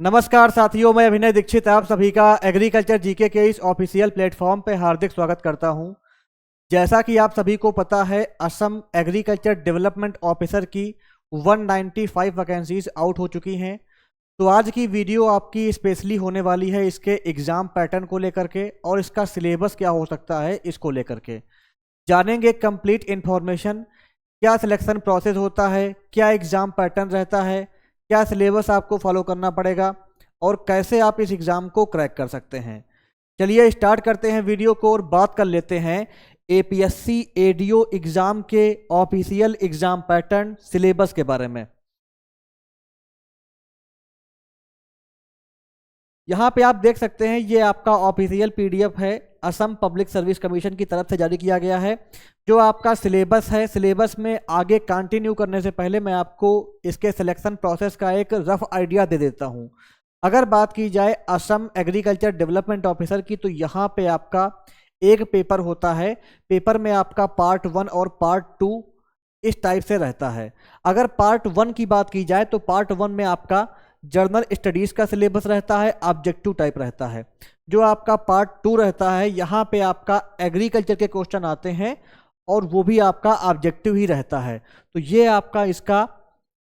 नमस्कार साथियों, मैं अभिनय दीक्षित आप सभी का एग्रीकल्चर जीके के इस ऑफिशियल प्लेटफॉर्म पे हार्दिक स्वागत करता हूं। जैसा कि आप सभी को पता है, असम एग्रीकल्चर डेवलपमेंट ऑफिसर की 195 वैकेंसीज आउट हो चुकी हैं। तो आज की वीडियो आपकी स्पेशली होने वाली है इसके एग्ज़ाम पैटर्न को लेकर के और इसका सिलेबस क्या हो सकता है इसको लेकर के जानेंगे कंप्लीट इन्फॉर्मेशन। क्या सिलेक्शन प्रोसेस होता है, क्या एग्ज़ाम पैटर्न रहता है, क्या सिलेबस आपको फॉलो करना पड़ेगा और कैसे आप इस एग्ज़ाम को क्रैक कर सकते हैं। चलिए स्टार्ट करते हैं वीडियो को और बात कर लेते हैं एपीएससी एडीओ एग्ज़ाम के ऑफिशियल एग्ज़ाम पैटर्न सिलेबस के बारे में। यहाँ पे आप देख सकते हैं, ये आपका ऑफिशियल पीडीएफ है, असम पब्लिक सर्विस कमीशन की तरफ से जारी किया गया है। जो आपका सिलेबस है, सिलेबस में आगे कंटिन्यू करने से पहले मैं आपको इसके सिलेक्शन प्रोसेस का एक रफ आइडिया दे देता हूँ। अगर बात की जाए असम एग्रीकल्चर डेवलपमेंट ऑफिसर की, तो यहाँ पे आपका एक पेपर होता है। पेपर में आपका पार्ट 1 और पार्ट 2 इस टाइप से रहता है। अगर पार्ट 1 की बात की जाए तो पार्ट 1 में आपका जर्नल स्टडीज़ का सिलेबस रहता है, ऑब्जेक्टिव टाइप रहता है। जो आपका पार्ट 2 रहता है, यहाँ पे आपका एग्रीकल्चर के क्वेश्चन आते हैं और वो भी आपका ऑब्जेक्टिव ही रहता है। तो ये आपका इसका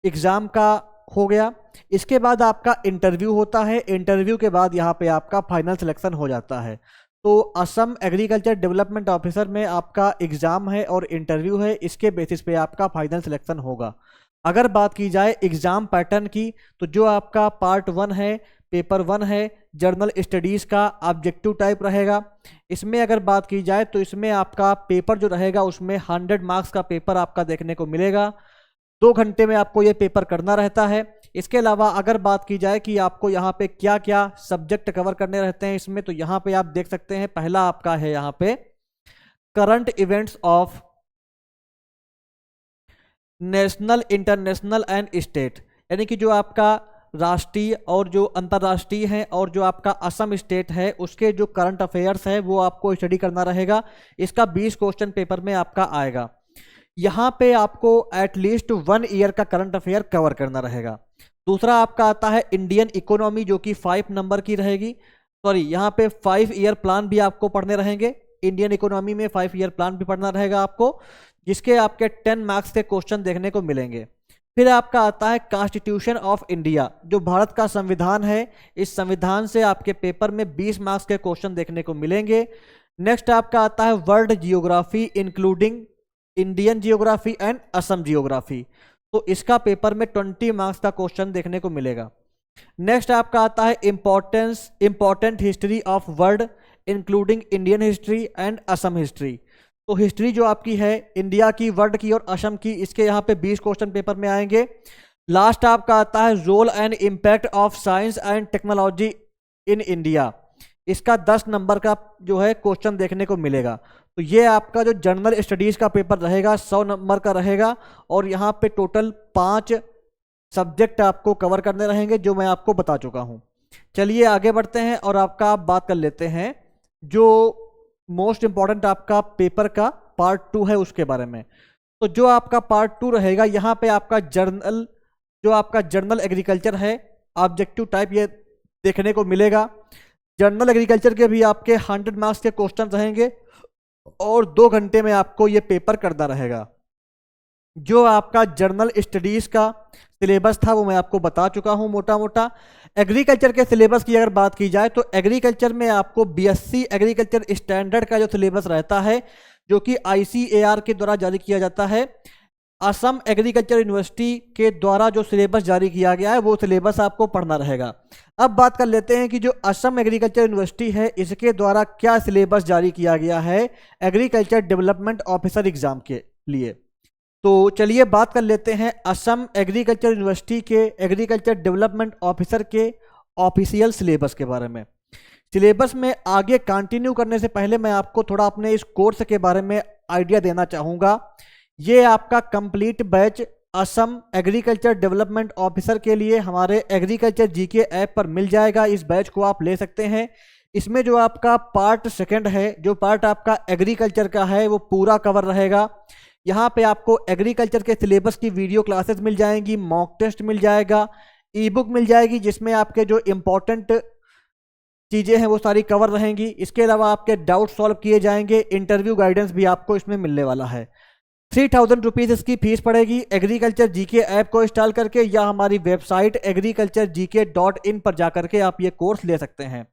एग्ज़ाम का हो गया। इसके बाद आपका इंटरव्यू होता है। इंटरव्यू के बाद यहाँ पे आपका फाइनल सिलेक्शन हो जाता है। तो असम एग्रीकल्चर डेवलपमेंट ऑफिसर में आपका एग्ज़ाम है और इंटरव्यू है, इसके बेसिस पे आपका फाइनल सिलेक्शन होगा। अगर बात की जाए एग्ज़ाम पैटर्न की, तो जो आपका पार्ट 1 है, पेपर 1 है, जर्नल स्टडीज़ का ऑब्जेक्टिव टाइप रहेगा। इसमें अगर बात की जाए तो इसमें आपका पेपर जो रहेगा उसमें 100 मार्क्स का पेपर आपका देखने को मिलेगा। 2 घंटे में आपको ये पेपर करना रहता है। इसके अलावा अगर बात की जाए कि आपको यहाँ पे क्या क्या सब्जेक्ट कवर करने रहते हैं इसमें, तो यहाँ पे आप देख सकते हैं, पहला आपका है यहाँ पे current events of national, international and state, यानी कि जो आपका राष्ट्रीय और जो अंतर्राष्ट्रीय है और जो आपका असम स्टेट है उसके जो करंट अफेयर्स है वो आपको स्टडी करना रहेगा। इसका 20 क्वेश्चन पेपर में आपका आएगा। यहाँ पे आपको एटलीस्ट 1 ईयर का करंट अफेयर कवर करना रहेगा। दूसरा आपका आता है इंडियन इकोनॉमी, जो कि 5 नंबर की रहेगी। सॉरी, यहाँ पे 5 ईयर प्लान भी आपको पढ़ने रहेंगे। इंडियन इकोनॉमी में 5 ईयर प्लान भी पढ़ना रहेगा आपको, जिसके आपके 10 मार्क्स के क्वेश्चन देखने को मिलेंगे। फिर आपका आता है कॉन्स्टिट्यूशन ऑफ इंडिया, जो भारत का संविधान है। इस संविधान से आपके पेपर में 20 मार्क्स के क्वेश्चन देखने को मिलेंगे। नेक्स्ट आपका आता है world geography including Indian geography and Assam geography, तो इसका पेपर में 20 मार्क्स का क्वेश्चन देखने को मिलेगा। नेक्स्ट आपका आता है important history of world including Indian history and Assam history, तो हिस्ट्री जो आपकी है इंडिया की, वर्ल्ड की और असम की, इसके यहाँ पे 20 क्वेश्चन पेपर में आएंगे। लास्ट आपका आता है role and impact of science and technology in India, इसका 10 नंबर का जो है क्वेश्चन देखने को मिलेगा। तो ये आपका जो जनरल स्टडीज़ का पेपर रहेगा 100 नंबर का रहेगा और यहाँ पे टोटल 5 सब्जेक्ट आपको कवर करने रहेंगे, जो मैं आपको बता चुका हूँ। चलिए आगे बढ़ते हैं और आपका बात कर लेते हैं जो मोस्ट इंपॉर्टेंट आपका पेपर का पार्ट 2 है उसके बारे में। तो जो आपका पार्ट 2 रहेगा, यहाँ पे आपका जर्नल एग्रीकल्चर है, ऑब्जेक्टिव टाइप ये देखने को मिलेगा। जर्नल एग्रीकल्चर के भी आपके 100 मार्क्स के क्वेश्चन रहेंगे और 2 घंटे में आपको ये पेपर करना रहेगा। जो आपका जर्नल स्टडीज़ का सिलेबस था वो मैं आपको बता चुका हूँ मोटा मोटा। एग्रीकल्चर के सिलेबस की अगर बात की जाए तो एग्रीकल्चर में आपको बीएससी एग्रीकल्चर स्टैंडर्ड का जो सिलेबस रहता है, जो कि आईसीएआर के द्वारा जारी किया जाता है, असम एग्रीकल्चर यूनिवर्सिटी के द्वारा जो सिलेबस जारी किया गया है वो सिलेबस आपको पढ़ना रहेगा। अब बात कर लेते हैं कि जो असम एग्रीकल्चर यूनिवर्सिटी है इसके द्वारा क्या सिलेबस जारी किया गया है एग्रीकल्चर डेवलपमेंट ऑफिसर एग्जाम के लिए। तो चलिए बात कर लेते हैं असम एग्रीकल्चर यूनिवर्सिटी के एग्रीकल्चर डेवलपमेंट ऑफिसर के ऑफिशियल सिलेबस के बारे में। सिलेबस में आगे कंटिन्यू करने से पहले मैं आपको थोड़ा अपने इस कोर्स के बारे में आइडिया देना चाहूँगा। ये आपका complete batch Assam agriculture development officer के लिए हमारे एग्रीकल्चर जीके ऐप पर मिल जाएगा। इस बैच को आप ले सकते हैं। इसमें जो आपका पार्ट 2 है, जो पार्ट आपका एग्रीकल्चर का है, वो पूरा कवर रहेगा। यहाँ पे आपको एग्रीकल्चर के सिलेबस की वीडियो क्लासेस मिल जाएंगी, मॉक टेस्ट मिल जाएगा, ई बुक मिल जाएगी जिसमें आपके जो इम्पोर्टेंट चीज़ें हैं वो सारी कवर रहेंगी। इसके अलावा आपके डाउट सॉल्व किए जाएंगे, इंटरव्यू गाइडेंस भी आपको इसमें मिलने वाला है। 3000 रुपीज़ इसकी फीस पड़ेगी एग्रीकल्चर जीके ऐप को इंस्टॉल करके, या हमारी वेबसाइट agriculturegk.in पर जाकर के आप ये कोर्स ले सकते हैं।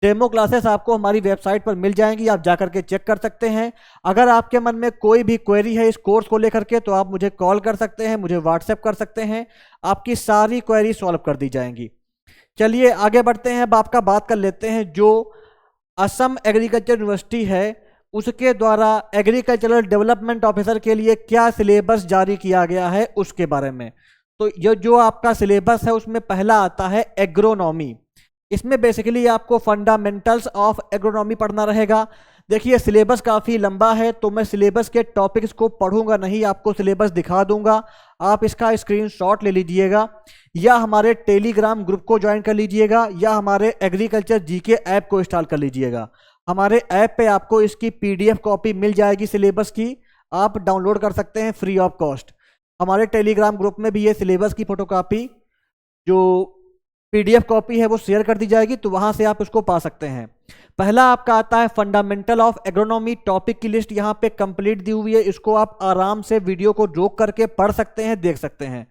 डेमो क्लासेस आपको हमारी वेबसाइट पर मिल जाएंगी, आप जाकर के चेक कर सकते हैं। अगर आपके मन में कोई भी क्वेरी है इस कोर्स को लेकर के तो आप मुझे कॉल कर सकते हैं, मुझे व्हाट्सएप कर सकते हैं, आपकी सारी क्वेरी सॉल्व कर दी जाएंगी। चलिए आगे बढ़ते हैं। अब आपका बात कर लेते हैं जो असम एग्रीकल्चर यूनिवर्सिटी है उसके द्वारा एग्रीकल्चरल डेवलपमेंट ऑफिसर के लिए क्या सिलेबस जारी किया गया है उसके बारे में। तो ये जो आपका सिलेबस है उसमें पहला आता है एग्रोनॉमी। इसमें बेसिकली आपको फंडामेंटल्स ऑफ एग्रोनॉमी पढ़ना रहेगा। देखिए सिलेबस काफ़ी लंबा है तो मैं सिलेबस के टॉपिक्स को पढ़ूंगा नहीं, आपको सिलेबस दिखा दूंगा, आप इसका स्क्रीनशॉट ले लीजिएगा, या हमारे टेलीग्राम ग्रुप को ज्वाइन कर लीजिएगा, या हमारे एग्रीकल्चर जीके ऐप को इंस्टॉल कर लीजिएगा। हमारे ऐप पे आपको इसकी PDF कॉपी मिल जाएगी सिलेबस की, आप डाउनलोड कर सकते हैं फ्री ऑफ कॉस्ट। हमारे टेलीग्राम ग्रुप में भी ये सिलेबस की फोटोकॉपी जो PDF कॉपी है वो शेयर कर दी जाएगी, तो वहां से आप उसको पा सकते हैं। पहला आपका आता है फंडामेंटल ऑफ एग्रोनॉमी। टॉपिक की लिस्ट यहाँ पे कंप्लीट दी हुई है, इसको आप आराम से वीडियो को रोक करके पढ़ सकते हैं, देख सकते हैं।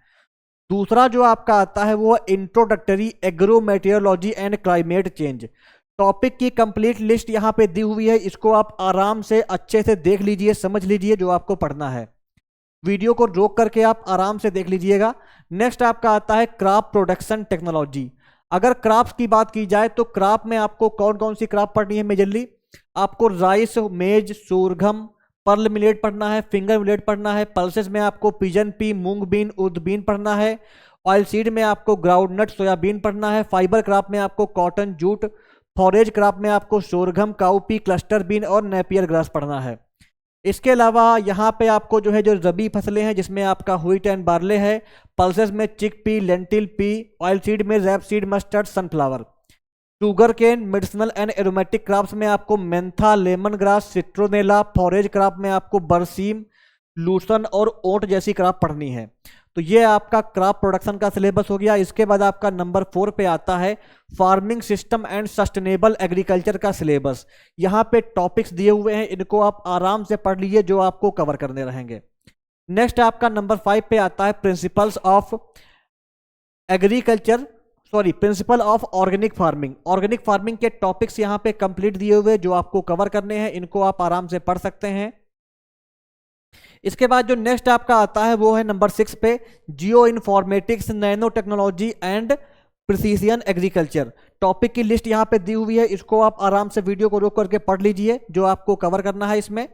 दूसरा जो आपका आता है वो introductory agro meteorology and climate change. Topic की कंप्लीट लिस्ट यहाँ पे दी हुई है, इसको आप आराम से अच्छे से देख लीजिए, समझ लीजिए जो आपको पढ़ना है। वीडियो को रोक करके आप आराम से देख लीजिएगा। नेक्स्ट आपका आता है क्रॉप प्रोडक्शन टेक्नोलॉजी। अगर क्रॉप्स की बात की जाए तो क्रॉप में आपको कौन कौन सी क्रॉप पढ़नी है मेजरली, आपको राइस, मेज, सोरघम, पर्ल मिलेट पढ़ना है, फिंगर मिलेट पढ़ना है। पल्सेस में आपको पिजन पी, मूंग बीन, उर्द बीन पढ़ना है। ऑयल सीड में आपको ग्राउंडनट, सोयाबीन पढ़ना है। फाइबर क्रॉप में आपको कॉटन, जूट। फॉरेज क्रॉप में आपको सोरघम, काउपी, क्लस्टर बीन और नेपियर ग्रास पढ़ना है। इसके अलावा यहाँ पे आपको जो है जो रबी फसलें हैं जिसमें आपका व्हीट एंड बार्ले है। पल्सेस में chickpea, lentil pea. Oilseed में rapeseed, mustard, sunflower. Sugarcane, medicinal and aromatic crops में आपको mentha, lemongrass, citronella. Forage crop में आपको बरसीम, लूसन और ओट जैसी क्रॉप पढ़नी है। तो ये आपका क्रॉप प्रोडक्शन का सिलेबस हो गया। इसके बाद आपका नंबर 4 पे आता है farming system and sustainable agriculture का सिलेबस। यहाँ पे टॉपिक्स दिए हुए हैं, इनको आप आराम से पढ़ लीजिए जो आपको कवर करने रहेंगे। नेक्स्ट आपका नंबर 5 पे आता है principles of agriculture, principle of organic farming. Organic farming के टॉपिक्स यहाँ पे कंप्लीट दिए हुए जो आपको कवर करने हैं, इनको आप आराम से पढ़ सकते हैं। इसके बाद जो नेक्स्ट आपका आता है वो है नंबर 6 पे geo informatics, nano technology and precision agriculture. Topic की लिस्ट यहाँ पे दी हुई है, इसको आप आराम से वीडियो को रोक करके पढ़ लीजिए जो आपको कवर करना है इसमें।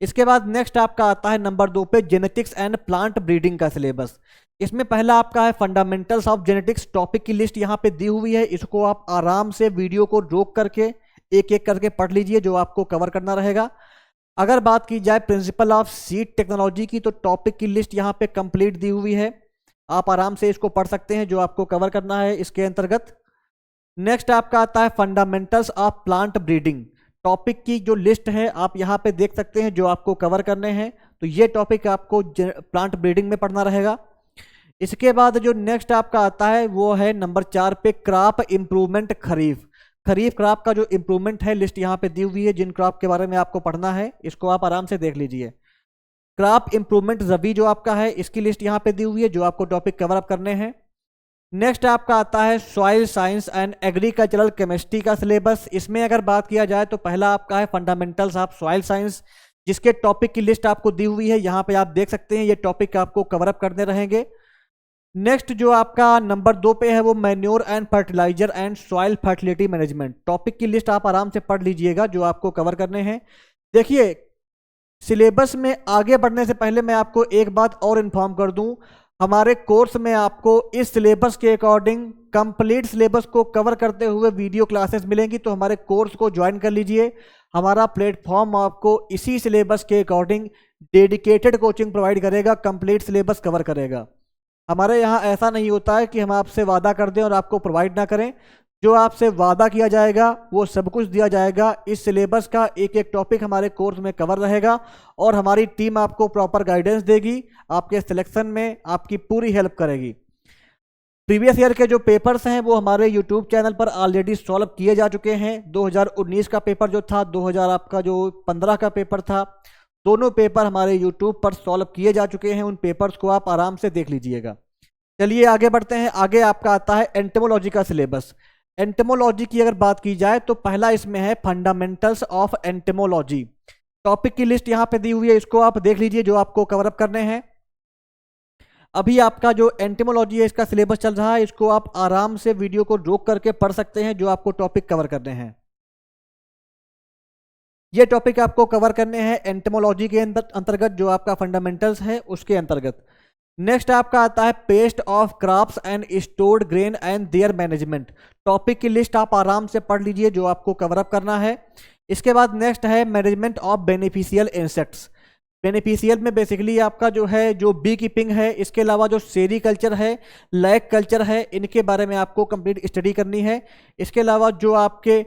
इसके बाद नेक्स्ट आपका आता है नंबर 2 पे जेनेटिक्स एंड प्लांट ब्रीडिंग का सिलेबस। इसमें पहला आपका है फंडामेंटल्स ऑफ जेनेटिक्स। टॉपिक की लिस्ट यहाँ पे दी हुई है, इसको आप आराम से वीडियो को रोक करके एक एक करके पढ़ लीजिए जो आपको कवर करना रहेगा। अगर बात की जाए प्रिंसिपल ऑफ सीड टेक्नोलॉजी की तो टॉपिक की लिस्ट यहाँ पे कंप्लीट दी हुई है, आप आराम से इसको पढ़ सकते हैं जो आपको कवर करना है इसके अंतर्गत। नेक्स्ट आपका आता है fundamentals of plant breeding. Topic की जो लिस्ट है आप यहाँ पे देख सकते हैं जो आपको कवर करने हैं, तो ये टॉपिक आपको प्लांट ब्रीडिंग में पढ़ना रहेगा। इसके बाद जो नेक्स्ट आपका आता है वो है नंबर 4 पे क्रॉप इंप्रूवमेंट खरीफ। खरीफ क्रॉप का जो इंप्रूवमेंट है लिस्ट यहाँ पे दी हुई है, जिन क्रॉप के बारे में आपको पढ़ना है इसको आप आराम से देख लीजिए। क्रॉप इंप्रूवमेंट रबी जो आपका है इसकी लिस्ट यहाँ पे दी हुई है जो आपको टॉपिक कवर अप करने हैं। नेक्स्ट आपका आता है soil science and agricultural chemistry का सिलेबस। इसमें अगर बात किया जाए तो पहला आपका है फंडामेंटल्स ऑफ सॉइल साइंस, जिसके टॉपिक की लिस्ट आपको दी हुई है, यहाँ पे आप देख सकते हैं ये टॉपिक आपको कवर अप करने रहेंगे। नेक्स्ट जो आपका नंबर 2 पे है वो manure and fertiliser and soil fertility management. Topic की लिस्ट आप आराम से पढ़ लीजिएगा जो आपको कवर करने हैं। देखिए सिलेबस में आगे बढ़ने से पहले मैं आपको एक बात और इन्फॉर्म कर दूं, हमारे कोर्स में आपको इस सिलेबस के अकॉर्डिंग कंप्लीट सिलेबस को कवर करते हुए वीडियो क्लासेस मिलेंगी, तो हमारे कोर्स को ज्वाइन कर लीजिए। हमारा प्लेटफॉर्म आपको इसी सिलेबस के अकॉर्डिंग डेडिकेटेड कोचिंग प्रोवाइड करेगा, कंप्लीट सिलेबस कवर करेगा। हमारे यहाँ ऐसा नहीं होता है कि हम आपसे वादा कर दें और आपको प्रोवाइड ना करें। जो आपसे वादा किया जाएगा वो सब कुछ दिया जाएगा। इस सिलेबस का एक एक टॉपिक हमारे कोर्स में कवर रहेगा और हमारी टीम आपको प्रॉपर गाइडेंस देगी, आपके सिलेक्शन में आपकी पूरी हेल्प करेगी। प्रीवियस ईयर के जो पेपर्स हैं वो हमारे यूट्यूब चैनल पर ऑलरेडी सॉल्व किए जा चुके हैं। 2019 का पेपर जो था, 2000 आपका जो 15 का पेपर था, दोनों पेपर हमारे यूट्यूब पर सॉल्व किए जा चुके हैं। उन पेपर्स को आप आराम से देख लीजिएगा। चलिए आगे बढ़ते हैं। आगे आपका आता है एंटोमोलॉजी का सिलेबस। एंटोमोलॉजी की अगर बात की जाए तो पहला इसमें है फंडामेंटल्स ऑफ एंटोमोलॉजी। टॉपिक की लिस्ट यहाँ पे दी हुई है, इसको आप देख लीजिए जो आपको कवर अप करने हैं। अभी आपका जो एंटोमोलॉजी है इसका सिलेबस चल रहा है, इसको आप आराम से वीडियो को रोक करके पढ़ सकते हैं जो आपको टॉपिक कवर करने हैं। ये टॉपिक आपको कवर करने हैं एंटोमोलॉजी के अंतर्गत, जो आपका फंडामेंटल्स है उसके अंतर्गत। नेक्स्ट आपका आता है paste of crops and stored grain and there management. Topic की लिस्ट आप आराम से पढ़ लीजिए जो आपको कवर अप करना है। इसके बाद नेक्स्ट है management of beneficial insects. Beneficial में बेसिकली आपका जो है जो बी कीपिंग है, इसके अलावा जो सेरी कल्चर है, लैग कल्चर है, इनके बारे में आपको कंप्लीट स्टडी करनी है। इसके अलावा जो आपके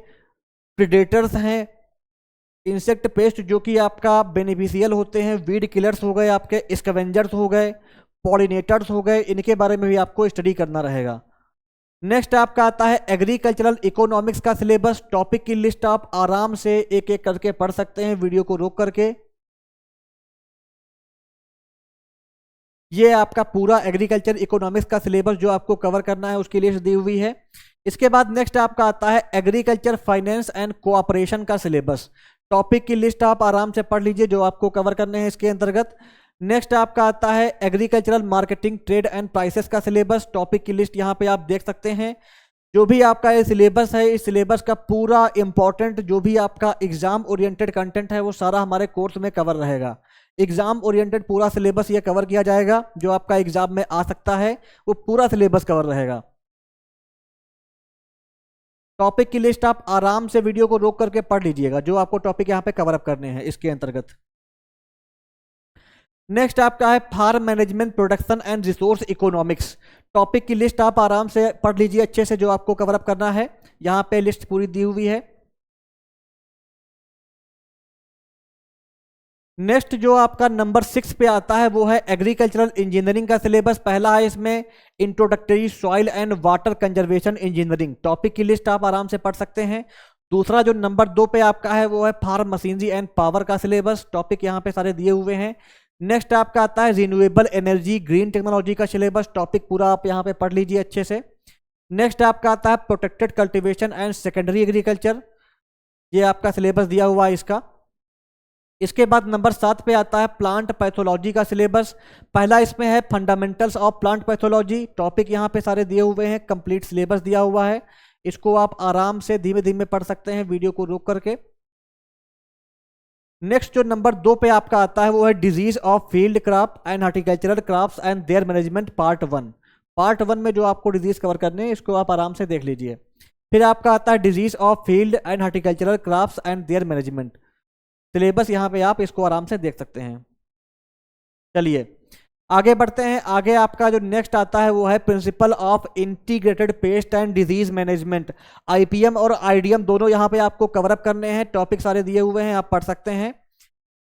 प्रिडेटर्स हैं, इंसेक्ट पेस्ट जो कि आपका बेनिफिशियल होते हैं, वीड किलर्स हो गए, आपके स्कैवेंजर्स हो गए, पॉलिनेटर्स हो गए, इनके बारे में भी आपको स्टडी करना रहेगा। नेक्स्ट आपका आता है एग्रीकल्चरल इकोनॉमिक्स का सिलेबस। टॉपिक की लिस्ट आप आराम से एक एक करके पढ़ सकते हैं वीडियो को रोक करके। ये आपका पूरा एग्रीकल्चर इकोनॉमिक्स का सिलेबस जो आपको कवर करना है उसकी लिस्ट दी हुई है। इसके बाद नेक्स्ट आपका आता है एग्रीकल्चर फाइनेंस एंड कोऑपरेशन का सिलेबस। टॉपिक की लिस्ट आप आराम से पढ़ लीजिए जो आपको कवर करने हैं इसके अंतर्गत। नेक्स्ट आपका आता है agricultural marketing trade and prices का सिलेबस। टॉपिक की लिस्ट यहाँ पे आप देख सकते हैं। जो भी आपका ये सिलेबस है, इस सिलेबस का पूरा इंपॉर्टेंट जो भी आपका एग्जाम ओरिएंटेड कंटेंट है वो सारा हमारे कोर्स में कवर रहेगा। एग्जाम ओरिएंटेड पूरा सिलेबस ये कवर किया जाएगा, जो आपका एग्जाम में आ सकता है वो पूरा सिलेबस कवर रहेगा। टॉपिक की लिस्ट आप आराम से वीडियो को रोक करके पढ़ लीजिएगा जो आपको टॉपिक यहाँ पे कवर अप करने हैं इसके अंतर्गत। नेक्स्ट आपका है farm management production and resource economics. Topic की लिस्ट आप आराम से पढ़ लीजिए अच्छे से जो आपको कवर अप करना है। यहाँ पे लिस्ट पूरी दी हुई है। नेक्स्ट जो आपका नंबर 6 पे आता है वो है एग्रीकल्चरल इंजीनियरिंग का सिलेबस। पहला है इसमें introductory soil and water conservation engineering. Topic की लिस्ट आप आराम से पढ़ सकते हैं। दूसरा जो नंबर 2 पे आपका है वो है फार्म मशीनरी एंड पावर का सिलेबस। टॉपिक यहाँ पे सारे दिए हुए हैं। नेक्स्ट आपका आता है रिन्यूएबल एनर्जी ग्रीन टेक्नोलॉजी का सिलेबस। टॉपिक पूरा आप यहाँ पे पढ़ लीजिए अच्छे से। नेक्स्ट आपका आता है protected cultivation and secondary agriculture. ये आपका सिलेबस दिया हुआ है इसका। इसके बाद नंबर 7 पे आता है प्लांट पैथोलॉजी का सिलेबस। पहला इसमें है fundamentals of plant pathology. Topic यहाँ पे सारे दिए हुए हैं, कंप्लीट सिलेबस दिया हुआ है। इसको आप आराम से धीमे धीमे पढ़ सकते हैं वीडियो को रोक करके। नेक्स्ट जो नंबर 2 पे आपका आता है वो है disease of field crop and horticultural crops and there management part 1। Part 1 में जो आपको डिजीज कवर करने हैं इसको आप आराम से देख लीजिए। फिर आपका आता है disease of field and horticultural crops and there management. Syllabus यहाँ पे आप इसको आराम से देख सकते हैं। चलिए आगे बढ़ते हैं। आगे आपका जो नेक्स्ट आता है वो है principle of integrated pest and disease management. IPM और आईडीएम दोनों यहाँ पे आपको कवर अप करने हैं। टॉपिक सारे दिए हुए हैं, आप पढ़ सकते हैं।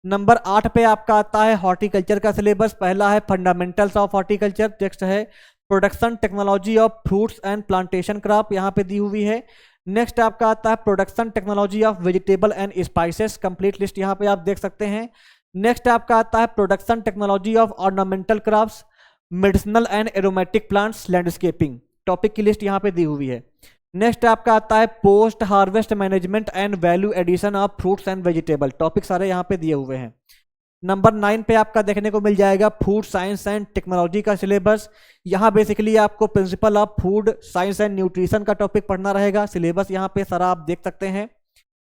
नंबर 8 पे आपका आता है हॉर्टिकल्चर का सिलेबस। पहला है फंडामेंटल्स ऑफ हॉर्टिकल्चर। नेक्स्ट है production technology of fruits and plantation crop, यहाँ पे दी हुई है। नेक्स्ट आपका आता है production technology of vegetable and spices. Complete list यहाँ पे आप देख सकते हैं। नेक्स्ट आपका आता है production technology of ornamental crops, medicinal and aromatic plants, landscaping. Topic की लिस्ट यहाँ पे दी हुई है। नेक्स्ट आपका आता है post harvest management and value addition of fruits and vegetable. Topic सारे यहाँ पे दिए हुए हैं। नंबर 9 पे आपका देखने को मिल जाएगा फूड साइंस एंड टेक्नोलॉजी का सिलेबस। यहाँ बेसिकली आपको principle of food science and nutrition का टॉपिक पढ़ना रहेगा। सिलेबस यहाँ पे सारा आप देख सकते हैं।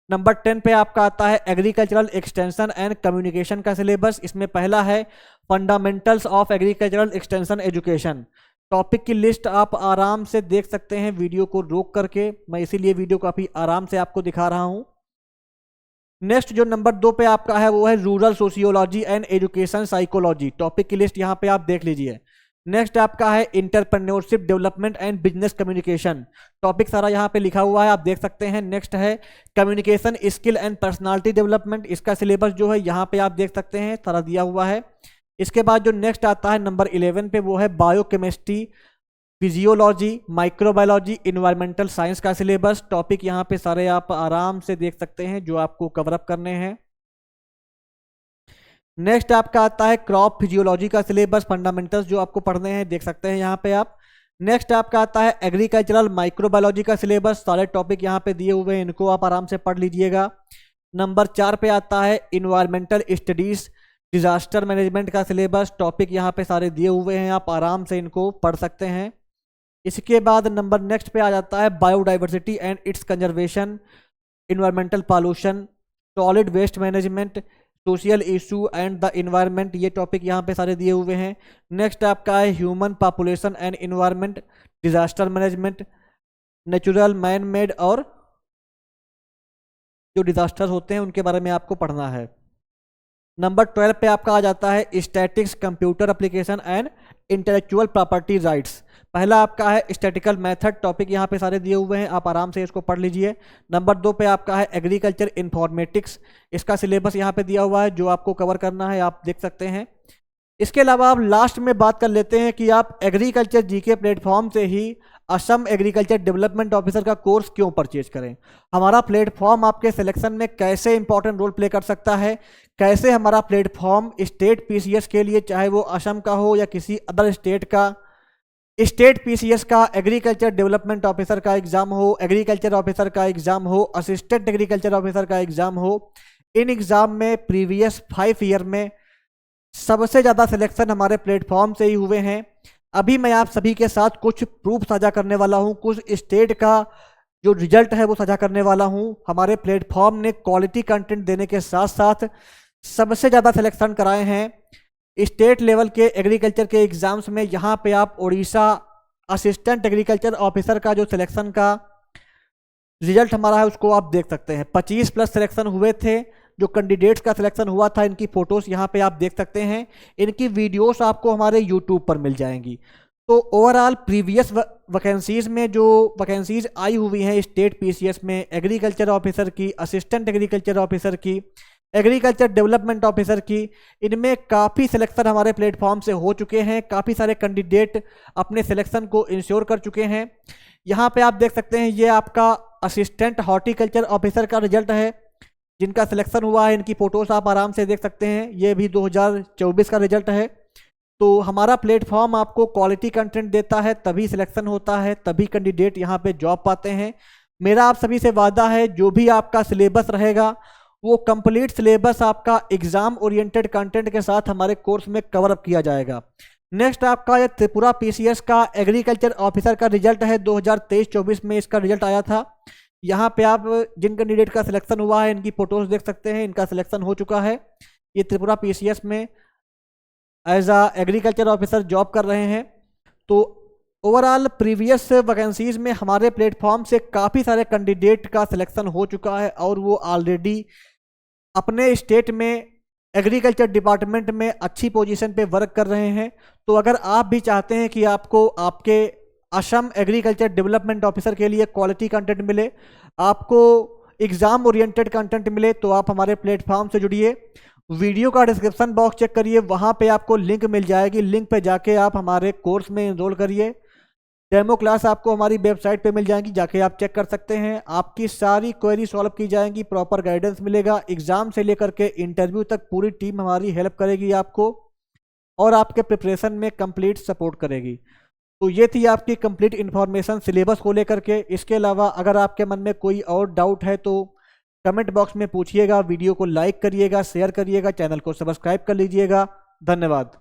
नंबर 10 पे आपका आता है एग्रीकल्चरल एक्सटेंशन एंड कम्युनिकेशन का सिलेबस। इसमें पहला है fundamentals of agricultural extension education. Topic की लिस्ट आप आराम से देख सकते हैं वीडियो को रोक करके। मैं इसीलिए वीडियो काफ़ी आराम से आपको दिखा रहा हूँ। नेक्स्ट जो नंबर 2 पे आपका है वो है rural sociology and education psychology. Topic की लिस्ट यहाँ पे आप देख लीजिए। नेक्स्ट आपका है entrepreneurship development and business communication. Topic सारा यहाँ पे लिखा हुआ है, आप देख सकते हैं। नेक्स्ट है communication skill and personality development. इसका सिलेबस जो है यहाँ पे आप देख सकते हैं, सारा दिया हुआ है। इसके बाद जो नेक्स्ट आता है नंबर 11 पे वो है biochemistry physiology, microbiology, environmental science का सिलेबस। टॉपिक यहाँ पे सारे आप आराम से देख सकते हैं जो आपको कवर अप करने हैं। नेक्स्ट आपका आता है क्रॉप फिजियोलॉजी का सिलेबस, फंडामेंटल्स जो आपको पढ़ने हैं, देख सकते हैं यहाँ पे आप। नेक्स्ट आपका आता है एग्रीकल्चरल माइक्रोबायोलॉजी का सिलेबस, सारे टॉपिक यहाँ पे दिए हुए हैं, इनको आप आराम से पढ़ लीजिएगा। नंबर 4 पे आता है इन्वायरमेंटल स्टडीज डिजास्टर मैनेजमेंट का सिलेबस, टॉपिक यहाँ पे सारे दिए हुए हैं, आप आराम से इनको पढ़ सकते हैं। इसके बाद नंबर नेक्स्ट पे आ जाता है biodiversity and its conservation, environmental pollution, solid waste management, social issue and the environment, ये टॉपिक यहाँ पे सारे दिए हुए हैं। नेक्स्ट आपका है human population and environment, disaster management, natural man made, और जो डिजास्टर होते हैं उनके बारे में आपको पढ़ना है। नंबर 12 पे आपका आ जाता है statics, computer application and intellectual property rights. पहला आपका है स्टैटिकल मेथड, टॉपिक यहाँ पे सारे दिए हुए हैं, आप आराम से इसको पढ़ लीजिए। नंबर 2 पे आपका है एग्रीकल्चर इन्फॉर्मेटिक्स, इसका सिलेबस यहाँ पे दिया हुआ है जो आपको कवर करना है, आप देख सकते हैं। इसके अलावा आप लास्ट में बात कर लेते हैं कि आप एग्रीकल्चर जीके प्लेटफॉर्म से ही असम एग्रीकल्चर डेवलपमेंट ऑफिसर का कोर्स क्यों परचेज करें। हमारा प्लेटफॉर्म आपके सिलेक्शन में कैसे इंपॉर्टेंट रोल प्ले कर सकता है, कैसे हमारा प्लेटफॉर्म स्टेट पीसीएस के लिए, चाहे वो असम का हो या किसी अदर स्टेट का, स्टेट पीसीएस का, एग्रीकल्चर डेवलपमेंट ऑफिसर का एग्जाम हो, एग्रीकल्चर ऑफिसर का एग्जाम हो, असिस्टेंट एग्रीकल्चर ऑफिसर का एग्जाम हो, इन एग्जाम में प्रीवियस 5 ईयर में सबसे ज़्यादा सिलेक्शन हमारे प्लेटफॉर्म से ही हुए हैं। अभी मैं आप सभी के साथ कुछ प्रूफ साझा करने वाला हूं, कुछ स्टेट का जो रिजल्ट है वो साझा करने वाला हूं। हमारे प्लेटफॉर्म ने क्वालिटी कंटेंट देने के साथ साथ सबसे ज़्यादा सिलेक्शन कराए हैं स्टेट लेवल के एग्रीकल्चर के एग्जाम्स में। यहाँ पे आप उड़ीसा असिस्टेंट एग्रीकल्चर ऑफिसर का जो सिलेक्शन का रिजल्ट हमारा है उसको आप देख सकते हैं। 25+ सिलेक्शन हुए थे, जो कैंडिडेट्स का सिलेक्शन हुआ था, इनकी फोटोज यहाँ पे आप देख सकते हैं, इनकी वीडियोस आपको हमारे यूट्यूब पर मिल जाएंगी। तो ओवरऑल प्रीवियस वैकेंसीज में जो वैकेंसीज आई हुई हैं स्टेट पीसीएस में, एग्रीकल्चर ऑफिसर की, असिस्टेंट एग्रीकल्चर ऑफिसर की, एग्रीकल्चर डेवलपमेंट ऑफिसर की, इनमें काफ़ी सिलेक्शन हमारे प्लेटफॉर्म से हो चुके हैं। काफ़ी सारे कैंडिडेट अपने सिलेक्शन को इंश्योर कर चुके हैं। यहाँ पे आप देख सकते हैं, ये आपका असिस्टेंट हॉर्टिकल्चर ऑफिसर का रिजल्ट है जिनका सिलेक्शन हुआ है, इनकी फ़ोटोज़ आप आराम से देख सकते हैं। ये भी 2024 का रिजल्ट है। तो हमारा प्लेटफॉर्म आपको क्वालिटी कंटेंट देता है, तभी सिलेक्शन होता है, तभी कैंडिडेट यहाँ पे जॉब पाते हैं। मेरा आप सभी से वादा है, जो भी आपका सिलेबस रहेगा वो कंप्लीट सिलेबस आपका एग्जाम ओरिएंटेड कंटेंट के साथ हमारे कोर्स में कवर अप किया जाएगा। नेक्स्ट आपका ये त्रिपुरा पीसीएस का एग्रीकल्चर ऑफिसर का रिजल्ट है, 2023-24 में इसका रिजल्ट आया था। यहाँ पे आप जिन कैंडिडेट का सिलेक्शन हुआ है इनकी फोटोज देख सकते हैं, इनका सिलेक्शन हो चुका है। ये त्रिपुरा पीसीएस में एज आ एग्रीकल्चर ऑफिसर जॉब कर रहे हैं। तो ओवरऑल प्रीवियस वैकेंसीज में हमारे प्लेटफॉर्म से काफ़ी सारे कैंडिडेट का सिलेक्शन हो चुका है और वो ऑलरेडी अपने स्टेट में एग्रीकल्चर डिपार्टमेंट में अच्छी पोजीशन पे वर्क कर रहे हैं। तो अगर आप भी चाहते हैं कि आपको आपके असम एग्रीकल्चर डेवलपमेंट ऑफिसर के लिए क्वालिटी कंटेंट मिले, आपको एग्जाम ओरिएंटेड कंटेंट मिले, तो आप हमारे प्लेटफॉर्म से जुड़िए। वीडियो का डिस्क्रिप्शन बॉक्स चेक करिए, वहाँ पे आपको लिंक मिल जाएगी, लिंक पे जाके आप हमारे कोर्स में एनरोल करिए। डेमो क्लास आपको हमारी वेबसाइट पे मिल जाएंगी, जाके आप चेक कर सकते हैं। आपकी सारी क्वेरी सॉल्व की जाएंगी, प्रॉपर गाइडेंस मिलेगा। एग्जाम से लेकर के इंटरव्यू तक पूरी टीम हमारी हेल्प करेगी आपको और आपके प्रिपरेशन में कंप्लीट सपोर्ट करेगी। तो ये थी आपकी कंप्लीट इन्फॉर्मेशन सिलेबस को लेकर के। इसके अलावा अगर आपके मन में कोई और डाउट है तो कमेंट बॉक्स में पूछिएगा, वीडियो को लाइक करिएगा, शेयर करिएगा, चैनल को सब्सक्राइब कर लीजिएगा। धन्यवाद।